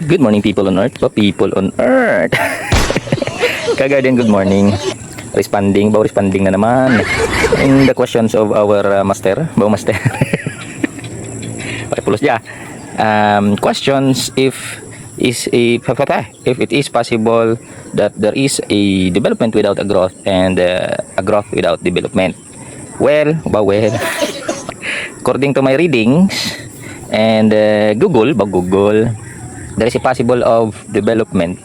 Good morning, people on earth. People on earth. Ka-Guardian, good morning. Responding na naman. In the questions of our master, Bao Master. Pakipulos dya. Questions if it is possible that there is a development without a growth and a growth without development. Well, according to my readings and Google, there is a possible of development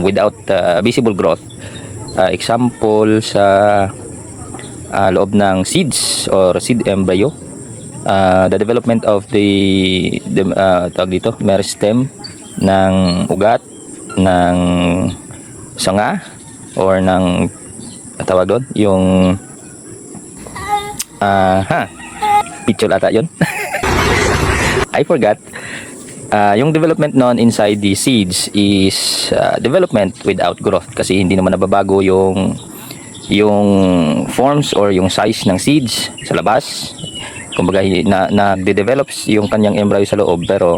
without visible growth. Example sa loob ng seeds or seed embryo, the development of the tawag dito, meristem ng ugat ng sanga or ng tawag doon yung picture ata yun. I forgot. Yung development non inside the seeds is development without growth kasi hindi naman nababago yung forms or yung size ng seeds sa labas. Kumbaga nagde-develops yung kanyang embryo sa loob pero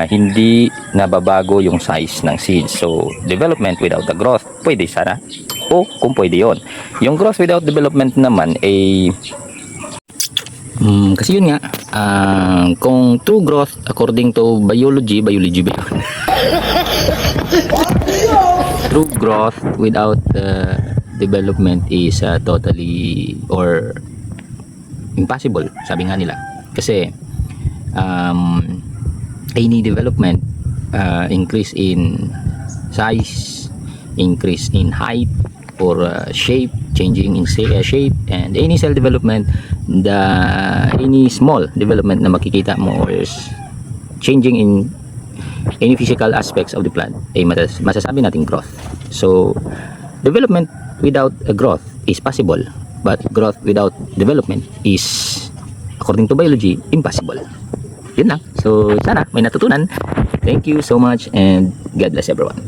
hindi nababago yung size ng seeds. So development without the growth, pwede sana. O kung pwede yon. Yung growth without development naman ay kasi yun nga, kung true growth according to biology ba yun? True growth without development is totally or impossible, sabi nga nila. Kasi any development, increase in size, increase in height or shape, changing in shape, and any cell development, any small development na makikita mo or changing in any physical aspects of the plant ay masasabi natin growth. So development without a growth is possible, but growth without development is, according to biology, impossible. Yun lang. So sana may natutunan. Thank you so much and God bless everyone.